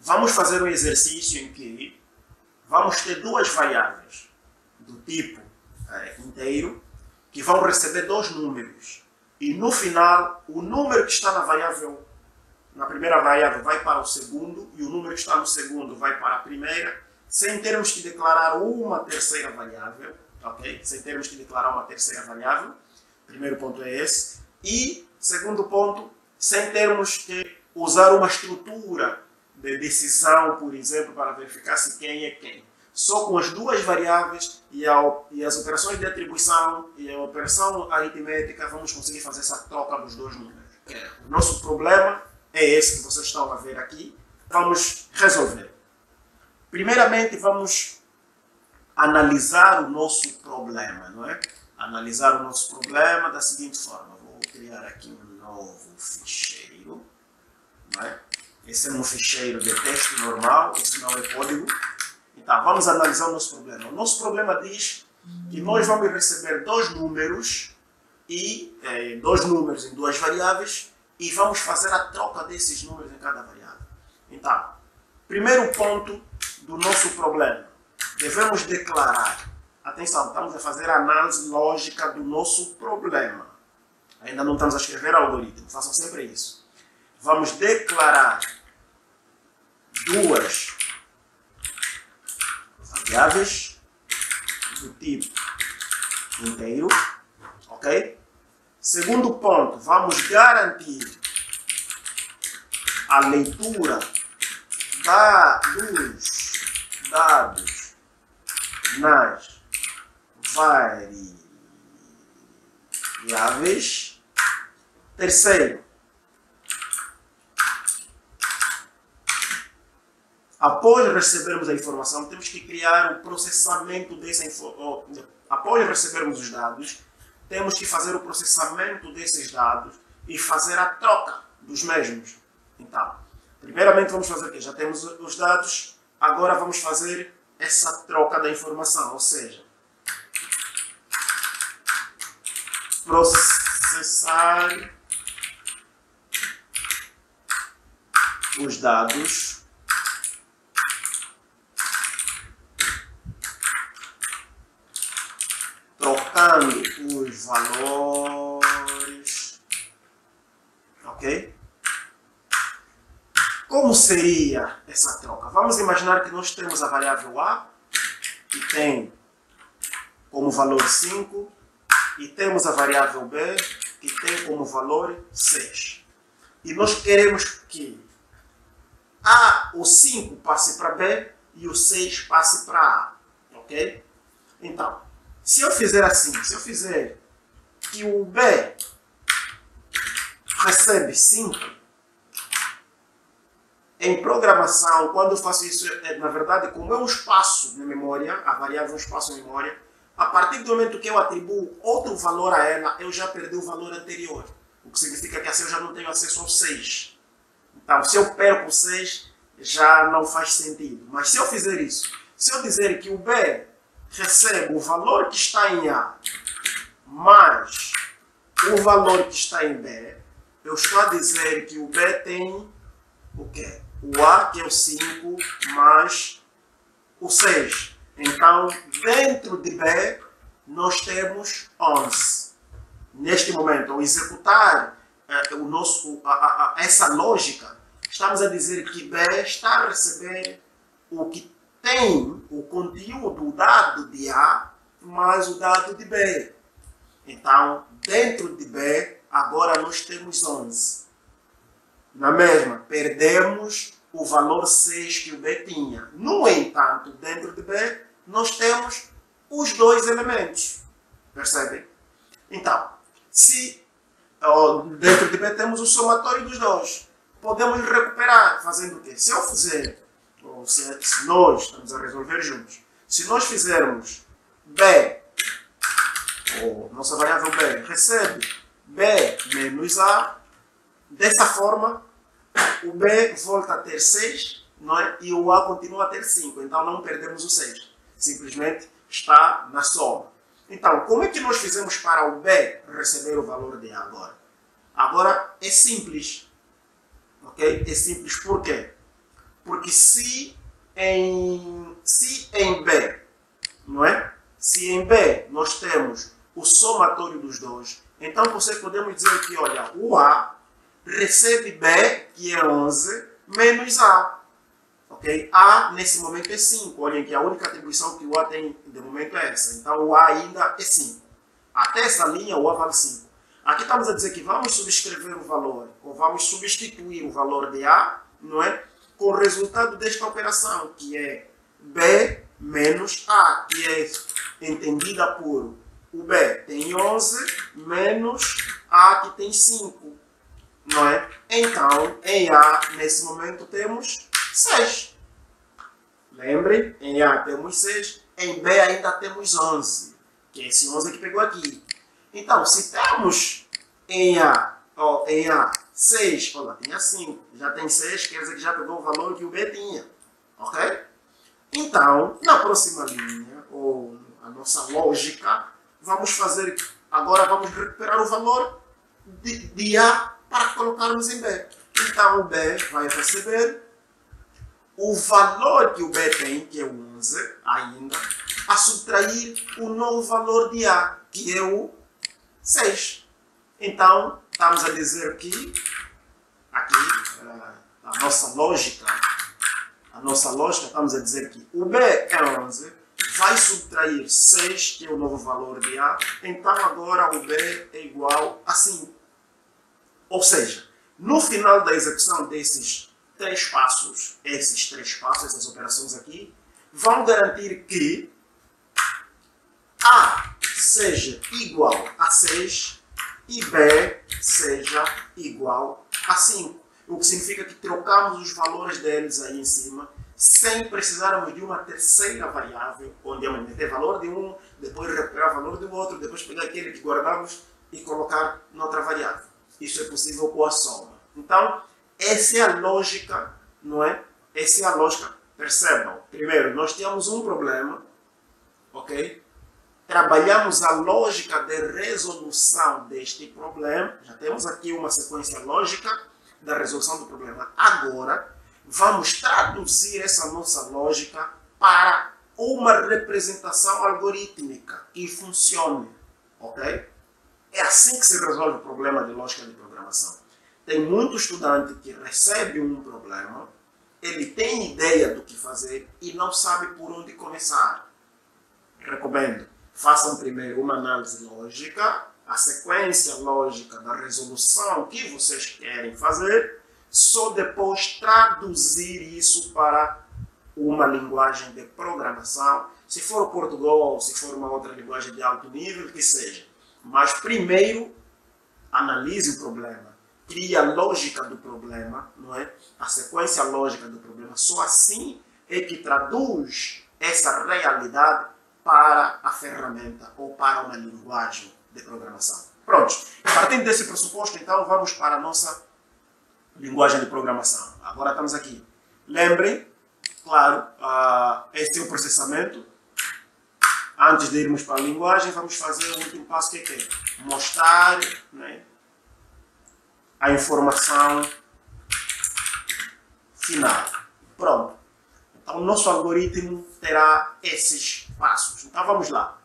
vamos fazer um exercício em que vamos ter duas variáveis do tipo inteiro que vão receber dois números. E no final, o número que está na primeira variável vai para o segundo e o número que está no segundo vai para a primeira, sem termos que declarar uma terceira variável. Ok? Sem termos que declarar uma terceira variável. Primeiro ponto é esse. E segundo ponto, sem termos que usar uma estrutura de decisão, por exemplo, para verificar se quem é quem. Só com as duas variáveis e as operações de atribuição e a operação aritmética vamos conseguir fazer essa troca dos dois números. O nosso problema é esse que vocês estão a ver aqui. Vamos resolver. Primeiramente, vamos analisar o nosso problema, não é? Analisar o nosso problema da seguinte forma. Vou criar aqui um novo ficheiro. Não é? Esse é um ficheiro de texto normal, esse não é código. Então, vamos analisar o nosso problema. O nosso problema diz que nós vamos receber dois números em duas variáveis e vamos fazer a troca desses números em cada variável. Então, primeiro ponto do nosso problema. Devemos declarar. Atenção, estamos a fazer a análise lógica do nosso problema. Ainda não estamos a escrever algoritmo. Façam sempre isso. Vamos declarar duas variáveis do tipo inteiro, ok? Segundo ponto, vamos garantir a leitura dos dados nas variáveis. Terceiro, após recebermos a informação, temos que criar o processamento dessa informação. Após recebermos os dados, temos que fazer o processamento desses dados e fazer a troca dos mesmos. Então, primeiramente vamos fazer o quê? Já temos os dados, agora vamos fazer essa troca da informação, ou seja, processar os dados trocando os valores, ok? Como seria essa troca? Vamos imaginar que nós temos a variável A, que tem como valor 5, e temos a variável B, que tem como valor 6. E nós queremos que o 5 passe para B e o 6 passe para A, ok? Então, se eu fizer assim, se eu fizer que o B recebe 5, em programação, quando eu faço isso, na verdade, como é um espaço na memória, a variável é um espaço na memória, a partir do momento que eu atribuo outro valor a ela, eu já perdi o valor anterior. O que significa que assim eu já não tenho acesso ao 6. Então, se eu perco o 6, já não faz sentido. Mas se eu fizer isso, se eu dizer que o B recebe o valor que está em A mais o valor que está em B, eu estou a dizer que o B tem o quê? O A, que é o 5, mais o 6. Então, dentro de B, nós temos 11. Neste momento, ao executar essa lógica, estamos a dizer que B está a receber o que tem o conteúdo, o dado de A, mais o dado de B. Então, dentro de B, agora nós temos 11. Na mesma, perdemos o valor 6 que o B tinha. No entanto, dentro de B, nós temos os dois elementos. Percebem? Então, se dentro de B temos o somatório dos dois, podemos recuperar fazendo o quê? Se eu fizer, ou se nós estamos a resolver juntos, se nós fizermos B, ou nossa variável B recebe B menos A, dessa forma, o B volta a ter 6, não é? E o A continua a ter 5. Então não perdemos o 6. Simplesmente está na soma. Então, como é que nós fizemos para o B receber o valor de A agora? Agora é simples. Ok? É simples por quê? Porque se em B, não é? Se em B nós temos o somatório dos dois, então você podemos dizer que, olha, o A recebe B, que é 11, menos A. Okay? A, nesse momento, é 5. Olhem que a única atribuição que o A tem, de momento, é essa. Então, o A ainda é 5. Até essa linha, o A vale 5. Aqui estamos a dizer que vamos subscrever o valor, ou vamos substituir o valor de A, não é? Com o resultado desta operação, que é B menos A, que é entendida por o B tem 11 menos A, que tem 5. Não é? Então, em A, nesse momento, temos 6. Lembrem, em A temos 6, em B ainda temos 11, que é esse 11 que pegou aqui. Então, se temos em A 6, olha, tinha 5, já tem 6, quer dizer que já pegou o valor que o B tinha. Ok? Então, na próxima linha, ou a nossa lógica, agora vamos recuperar o valor de A para colocarmos em B. Então, o B vai receber o valor que o B tem, que é o 11 ainda, a subtrair o novo valor de A, que é o 6. Então, estamos a dizer que, aqui, a nossa lógica, estamos a dizer que o B é 11, vai subtrair 6, que é o novo valor de A, então agora o B é igual a 5. Ou seja, no final da execução desses essas operações aqui, vão garantir que A seja igual a 6 e B seja igual a 5. O que significa que trocamos os valores deles aí em cima, sem precisarmos de uma terceira variável, onde vamos meter valor de um, depois recuperar valor do outro, depois pegar aquele que guardamos e colocar noutra variável. Isso é possível com a soma. Então, essa é a lógica, não é? Essa é a lógica. Percebam, primeiro, nós temos um problema, ok? Trabalhamos a lógica de resolução deste problema. Já temos aqui uma sequência lógica da resolução do problema. Agora, vamos traduzir essa nossa lógica para uma representação algorítmica que funcione, ok? É assim que se resolve o problema de lógica de programação. Tem muito estudante que recebe um problema, ele tem ideia do que fazer e não sabe por onde começar. Recomendo, façam primeiro uma análise lógica, a sequência lógica da resolução que vocês querem fazer, só depois traduzir isso para uma linguagem de programação, se for o Portugal ou se for uma outra linguagem de alto nível, que seja. Mas primeiro, analise o problema, crie a lógica do problema, não é? A sequência lógica do problema. Só assim é que traduz essa realidade para a ferramenta ou para uma linguagem de programação. Pronto. Partindo desse pressuposto, então, vamos para a nossa linguagem de programação. Agora estamos aqui. Lembrem, claro, este é o processamento. Antes de irmos para a linguagem, vamos fazer o último passo, que é mostrar, né, a informação final. Pronto. Então, o nosso algoritmo terá esses passos. Então, vamos lá.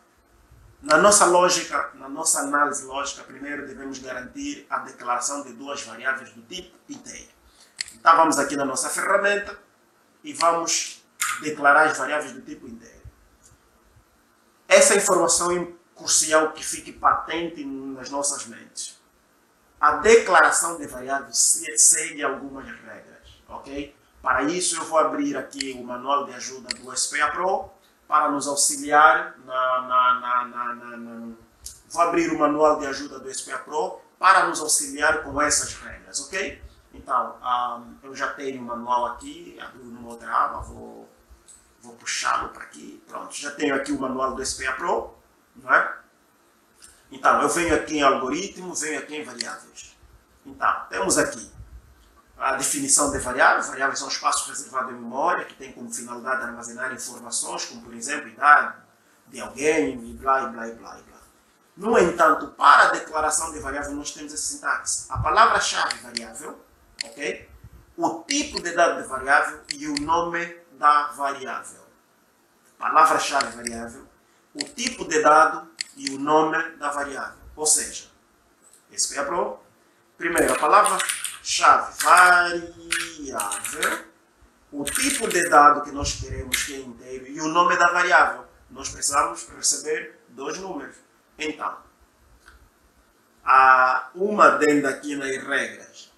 Na nossa lógica, na nossa análise lógica, primeiro devemos garantir a declaração de duas variáveis do tipo inteiro. Então, vamos aqui na nossa ferramenta e vamos declarar as variáveis do tipo inteiro. Essa informação é crucial que fique patente nas nossas mentes. A declaração de variáveis segue algumas regras, ok? Para isso, eu vou abrir aqui o manual de ajuda do SPA Pro para nos auxiliar Vou abrir o manual de ajuda do SPA Pro para nos auxiliar com essas regras, ok? Então, eu já tenho o manual aqui, abri numa outra aba, vou puxá-lo para aqui. Pronto, já tenho aqui o manual do SPA Pro, não é? Então, eu venho aqui em algoritmo, venho aqui em variáveis. Então, temos aqui a definição de variáveis. Variáveis são espaços reservados em memória que têm como finalidade armazenar informações, como por exemplo, idade de alguém, e blá, e blá, e blá, e blá. No entanto, para a declaração de variável, nós temos essa sintaxe. A palavra-chave variável, ok? o tipo de dado de variável e o nome da variável. Palavra-chave variável, o tipo de dado e o nome da variável. Ou seja, SPA Pro, primeiro, a palavra-chave variável, o tipo de dado que nós queremos que é inteiro e o nome da variável. Nós precisamos receber dois números. Então, há uma adenda aqui nas regras.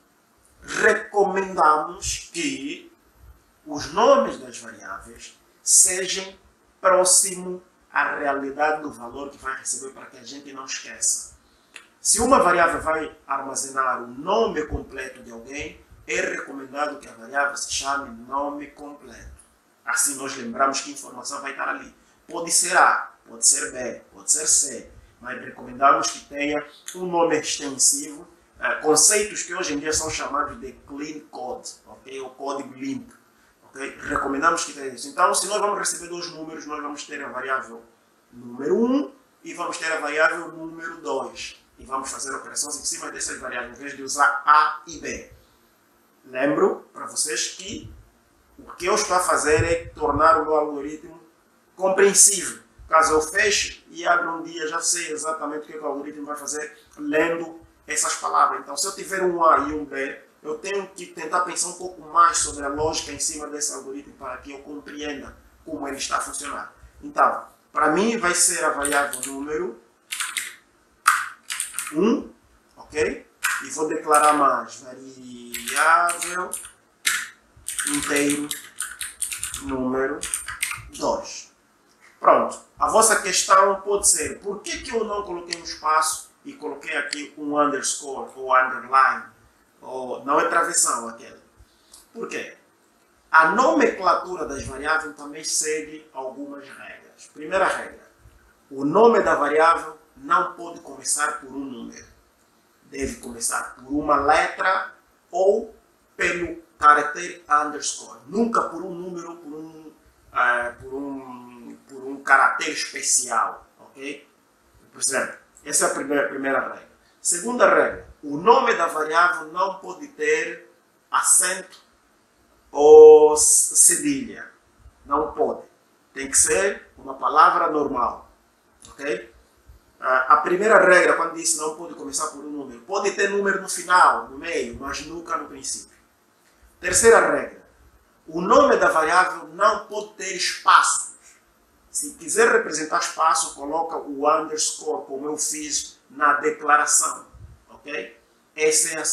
Recomendamos que os nomes das variáveis sejam próximos à realidade do valor que vai receber para que a gente não esqueça. Se uma variável vai armazenar o nome completo de alguém, é recomendado que a variável se chame nome completo. Assim nós lembramos que informação vai estar ali. Pode ser A, pode ser B, pode ser C, mas recomendamos que tenha um nome extensivo, conceitos que hoje em dia são chamados de clean code, okay? Ou código limpo. Okay? Recomendamos que tenha isso. Então, se nós vamos receber dois números, nós vamos ter a variável número 1 e vamos ter a variável número 2. E vamos fazer operações em cima dessas variáveis, em vez de usar A e B. Lembro para vocês que o que eu estou a fazer é tornar o meu algoritmo compreensível. Caso eu feche e abra um dia, já sei exatamente o que o algoritmo vai fazer lendo essas palavras. Então, se eu tiver um A e um B, eu tenho que tentar pensar um pouco mais sobre a lógica em cima desse algoritmo para que eu compreenda como ele está a funcionar. Então, para mim vai ser a variável número 1, ok? E vou declarar mais variável inteiro número 2. Pronto. A vossa questão pode ser: por que eu não coloquei um espaço e coloquei aqui um underscore ou underline? Ou não é travessão aquela. Por quê? A nomenclatura das variáveis também segue algumas regras. Primeira regra: o nome da variável não pode começar por um número. Deve começar por uma letra ou pelo caractere underscore. Nunca por um número ou por um caractere especial. Ok? Por exemplo, essa é a primeira regra. Segunda regra: o nome da variável não pode ter acento ou cedilha. Não pode. Tem que ser uma palavra normal. Ok? A primeira regra, quando diz não pode começar por um número, pode ter número no final, no meio, mas nunca no princípio. Terceira regra: o nome da variável não pode ter espaços. Se quiser representar espaço, coloca o underscore, como eu fiz na declaração. Ok? Essa é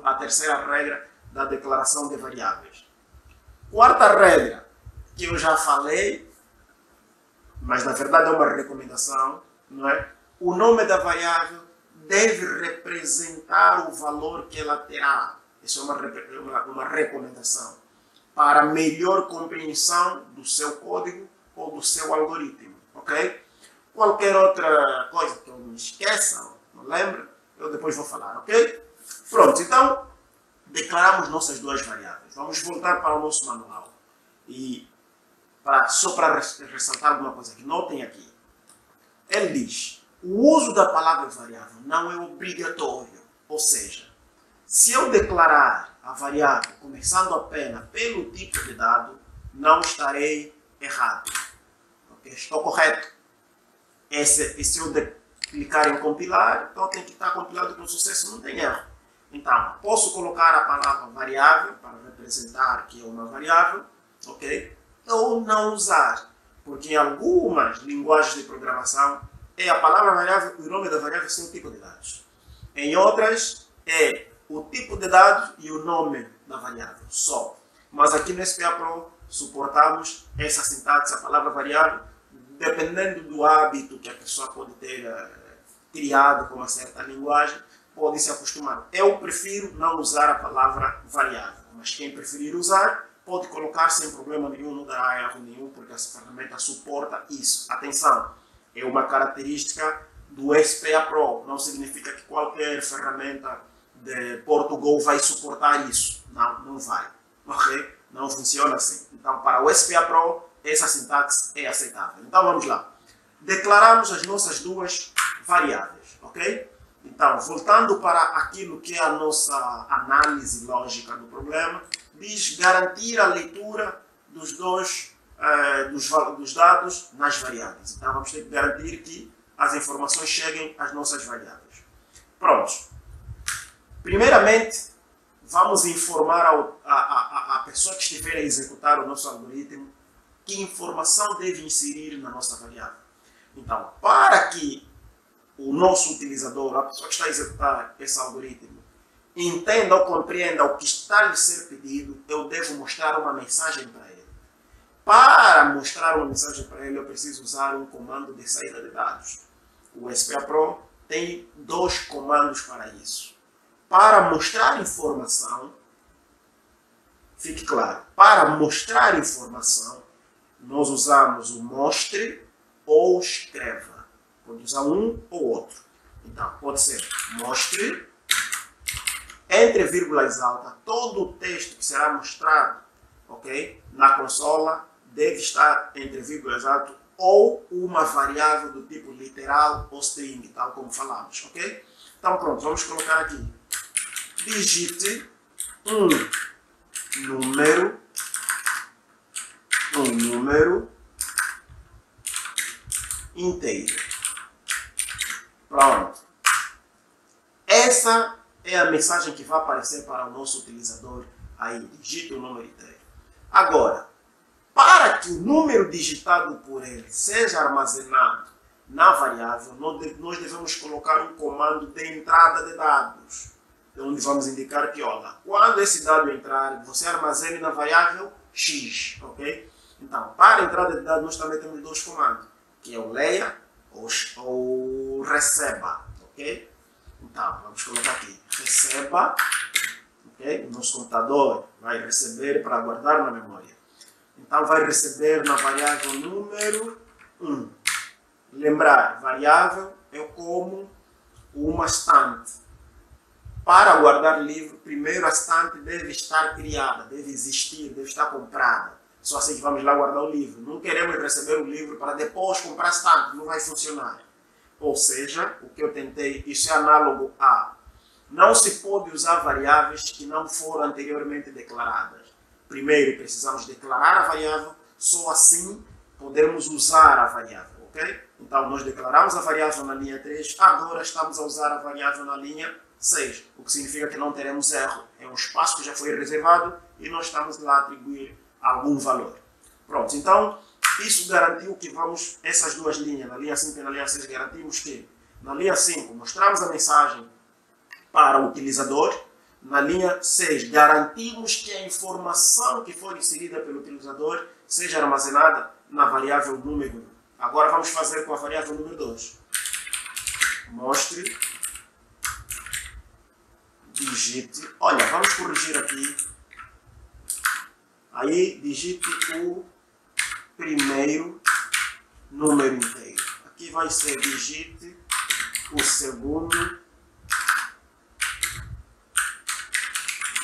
a terceira regra da declaração de variáveis. Quarta regra, que eu já falei, mas na verdade é uma recomendação, não é? O nome da variável deve representar o valor que ela terá. Isso é uma recomendação para melhor compreensão do seu código ou do seu algoritmo. Ok? Qualquer outra coisa que eu me esqueça, não lembro, eu depois vou falar. Ok? Pronto, então declaramos nossas duas variáveis. Vamos voltar para o nosso manual. E só para ressaltar alguma coisa aqui, notem aqui. Ele diz: o uso da palavra variável não é obrigatório. Ou seja, se eu declarar a variável começando apenas pelo tipo de dado, não estarei errado. Okay? Estou correto. Se eu clicar em compilar, então tem que estar compilado com sucesso, não tem erro. Então, posso colocar a palavra variável para representar que é uma variável, ok? Ou não usar, porque em algumas linguagens de programação é a palavra variável e o nome da variável sem o tipo de dados. Em outras é o tipo de dados e o nome da variável só. Mas aqui no SPA Pro suportamos essa sintaxe, a palavra variável, dependendo do hábito que a pessoa pode ter criado com uma certa linguagem, pode se acostumar. Eu prefiro não usar a palavra variável, mas quem preferir usar, pode colocar sem problema nenhum, não dará erro nenhum, porque essa ferramenta suporta isso. Atenção, é uma característica do SPA Pro, não significa que qualquer ferramenta de Portugal vai suportar isso. Não, não vai. Ok? Não funciona assim. Então, para o SPA Pro, essa sintaxe é aceitável. Então, vamos lá. Declaramos as nossas duas variáveis, ok? Então, voltando para aquilo que é a nossa análise lógica do problema, diz garantir a leitura dos dos dados nas variáveis. Então vamos ter que garantir que as informações cheguem às nossas variáveis. Pronto. Primeiramente, vamos informar a pessoa que estiver a executar o nosso algoritmo que informação deve inserir na nossa variável. Então, para que o nosso utilizador, a pessoa que está a executar esse algoritmo, entenda ou compreenda o que está a lhe ser pedido, eu devo mostrar uma mensagem para ele. Para mostrar uma mensagem para ele, eu preciso usar um comando de saída de dados. O SPA Pro tem dois comandos para isso. Para mostrar informação, fique claro, para mostrar informação, nós usamos o mostre ou escreva. Pode usar um ou outro. Então, pode ser mostre, entre vírgulas altas, todo o texto que será mostrado, ok, na consola deve estar entre vírgulas altas ou uma variável do tipo literal ou string, tal como falamos, ok? Então, pronto, vamos colocar aqui. Digite um número inteiro. Pronto. Essa é a mensagem que vai aparecer para o nosso utilizador aí. Digite o número inteiro. Agora, para que o número digitado por ele seja armazenado na variável, nós devemos colocar um comando de entrada de dados, onde vamos indicar que, olha, quando esse dado entrar, você armazene na variável X, ok? Então, para a entrada de dados, nós também temos dois comandos, que é o leia ou receba, ok? Então, vamos colocar aqui, receba, ok? O nosso computador vai receber para guardar na memória. Então, vai receber na variável número 1. Lembrar, variável é como uma estante. Para guardar livro, primeiro a estante deve estar criada, deve existir, deve estar comprada. Só assim que vamos lá guardar o livro. Não queremos receber o livro para depois comprar a estante, não vai funcionar. Ou seja, o que eu tentei, isso é análogo a não se pode usar variáveis que não foram anteriormente declaradas. Primeiro precisamos declarar a variável, só assim podemos usar a variável, ok? Então nós declaramos a variável na linha 3, agora estamos a usar a variável na linha 6, o que significa que não teremos erro. É um espaço que já foi reservado e nós estamos lá a atribuir algum valor. Pronto, então isso garantiu que vamos, essas duas linhas, na linha 5 e na linha 6, garantimos que na linha 5 mostramos a mensagem para o utilizador, na linha 6 garantimos que a informação que for inserida pelo utilizador seja armazenada na variável número 1. Agora vamos fazer com a variável número 2. Mostre, digite, olha, vamos corrigir aqui. Aí digite o primeiro número inteiro. Aqui vai ser digite o segundo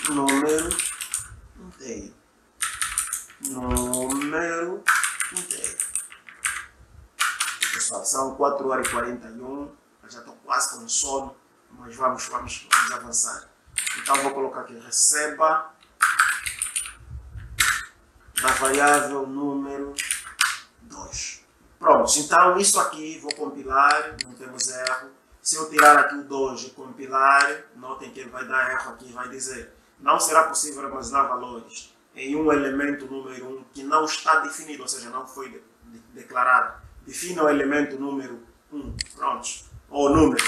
número inteiro. Número inteiro. Pessoal, são 4h41. Eu já estou quase com sono, mas vamos avançar. Então vou colocar aqui receba da variável número 2. Pronto, então isso aqui vou compilar, não temos erro. Se eu tirar aqui o 2 e compilar, notem que ele vai dar erro aqui, vai dizer não será possível armazenar valores em um elemento número 1 que não está definido, ou seja, não foi declarado. Defina o elemento número 1, pronto, ou número.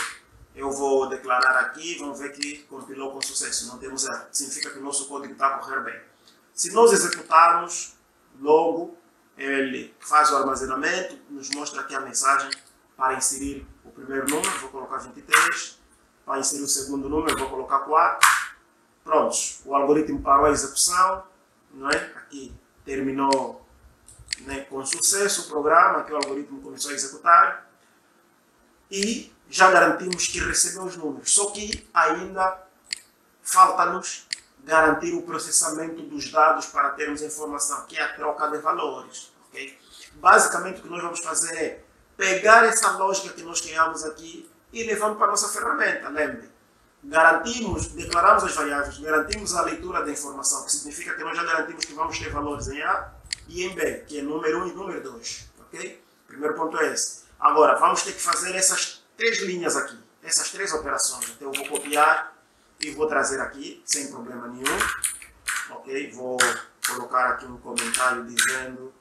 Eu vou declarar aqui, vamos ver que compilou com sucesso, não temos erro. Significa que o nosso código está a correr bem. Se nós executarmos, logo ele faz o armazenamento, nos mostra aqui a mensagem para inserir o primeiro número, vou colocar 23, para inserir o segundo número, vou colocar 4. Prontos, o algoritmo parou a execução, não é? Aqui terminou, né, com sucesso o programa, aqui o algoritmo começou a executar e já garantimos que recebeu os números, só que ainda falta-nos garantir o processamento dos dados para termos a informação, que é a troca de valores. Okay? Basicamente o que nós vamos fazer é pegar essa lógica que nós criamos aqui e levamos para a nossa ferramenta, lembre. declaramos as variáveis, garantimos a leitura da informação, que significa que nós já garantimos que vamos ter valores em A e em B, que é número 1 e número 2. Ok? Primeiro ponto é esse. Agora, vamos ter que fazer essas 3 linhas aqui, essas 3 operações. Então eu vou copiar e vou trazer aqui, sem problema nenhum. Ok? Vou colocar aqui um comentário dizendo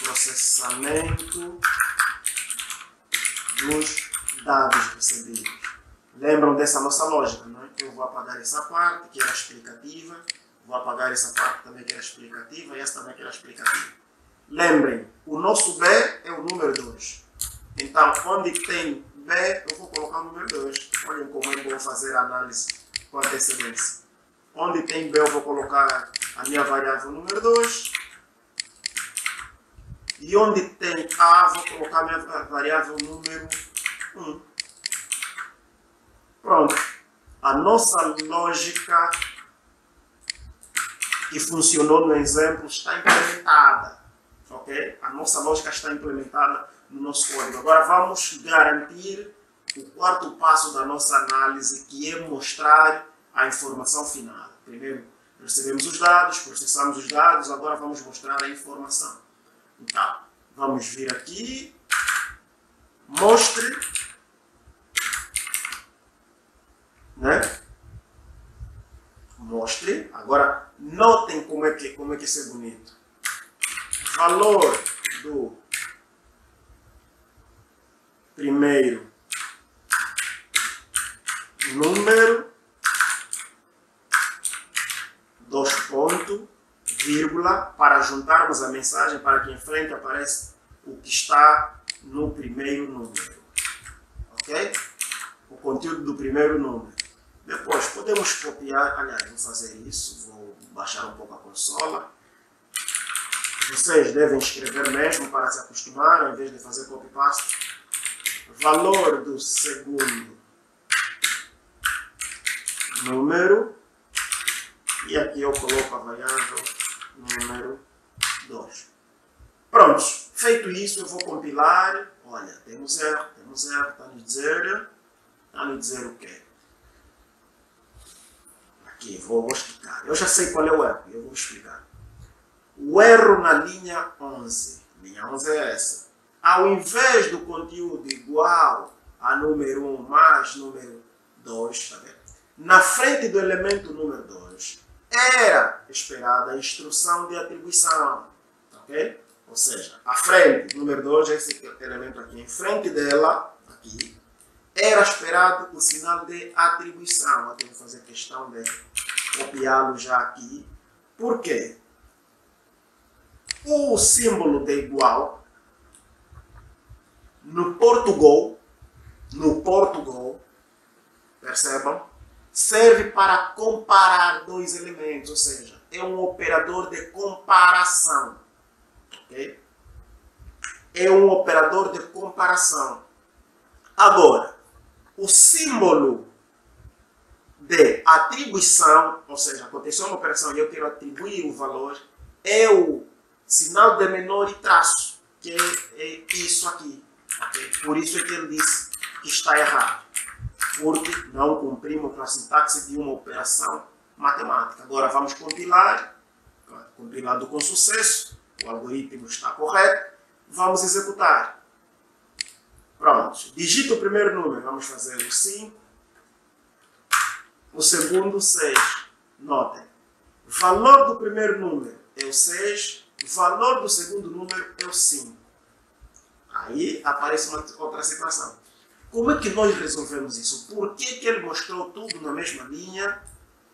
processamento dos dados recebidos. Lembram dessa nossa lógica, não é? Eu vou apagar essa parte que era explicativa, vou apagar essa parte também que era explicativa e essa também que era explicativa. Lembrem, o nosso B é o número 2. Então, onde tem B, eu vou colocar o número 2. Olhem como é bom fazer a análise com antecedência. Onde tem B, eu vou colocar a minha variável número 2. E onde tem A, vou colocar a minha variável número 1. Pronto. A nossa lógica que funcionou no exemplo está implementada. Ok? A nossa lógica está implementada no nosso código. Agora vamos garantir o quarto passo da nossa análise, que é mostrar a informação final. Primeiro recebemos os dados, processamos os dados, agora vamos mostrar a informação. Então, vamos vir aqui, mostre, né? Mostre. Agora, notem como é que isso é bonito. Valor do primeiro número, 2 pontos, vírgula, para juntarmos a mensagem para que em frente apareça o que está no primeiro número. Ok? O conteúdo do primeiro número. Depois podemos copiar, aliás, vou fazer isso, vou baixar um pouco a consola. Vocês devem escrever mesmo para se acostumar, ao invés de fazer copy-paste. Valor do segundo número. E aqui eu coloco a variável número 2. Pronto. Feito isso, eu vou compilar. Olha, temos erro. Está nos dizer o quê? Aqui, vou explicar. Eu já sei qual é o erro, eu vou explicar. O erro na linha 11. Linha 11 é essa. Ao invés do conteúdo igual a número 1 mais número 2, tá vendo? Na frente do elemento número 2, era esperada a instrução de atribuição. Ok? Ou seja, à frente, número 2, esse elemento aqui, em frente dela, aqui, era esperado o sinal de atribuição. Eu tenho que fazer questão de copiá-lo já aqui. Por quê? O símbolo de igual, no Portugal, percebam, serve para comparar 2 elementos, ou seja, é um operador de comparação. Okay? É um operador de comparação. Agora, o símbolo de atribuição, ou seja, aconteceu uma operação e eu quero atribuir o valor, é o sinal de menor e traço, que é isso aqui. Okay? Por isso é que ele disse que está errado, porque não cumprimos com a sintaxe de uma operação matemática. Agora vamos compilar, compilado com sucesso, o algoritmo está correto, vamos executar. Pronto, digita o primeiro número, vamos fazer o 5, o segundo 6, notem, valor do primeiro número é o 6, valor do segundo número é o 5. Aí aparece uma outra situação. Como é que nós resolvemos isso? Por que ele mostrou tudo na mesma linha,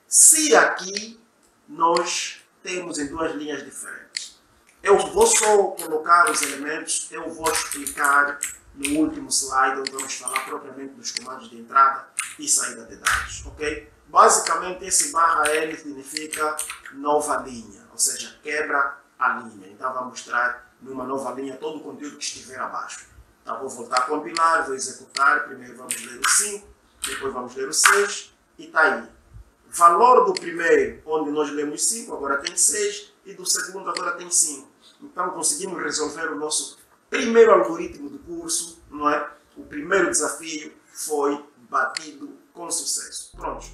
se aqui nós temos em 2 linhas diferentes? Eu vou só colocar os elementos, eu vou explicar no último slide, onde vamos falar propriamente dos comandos de entrada e saída de dados, ok? Basicamente, esse /L significa nova linha, ou seja, quebra a linha. Então, vai mostrar numa nova linha todo o conteúdo que estiver abaixo. Então, vou voltar a compilar, vou executar. Primeiro vamos ler o 5, depois vamos ler o 6 e está aí. Valor do primeiro, onde nós lemos 5, agora tem 6, e do segundo agora tem 5. Então, conseguimos resolver o nosso primeiro algoritmo do curso, não é? O primeiro desafio foi batido com sucesso. Pronto.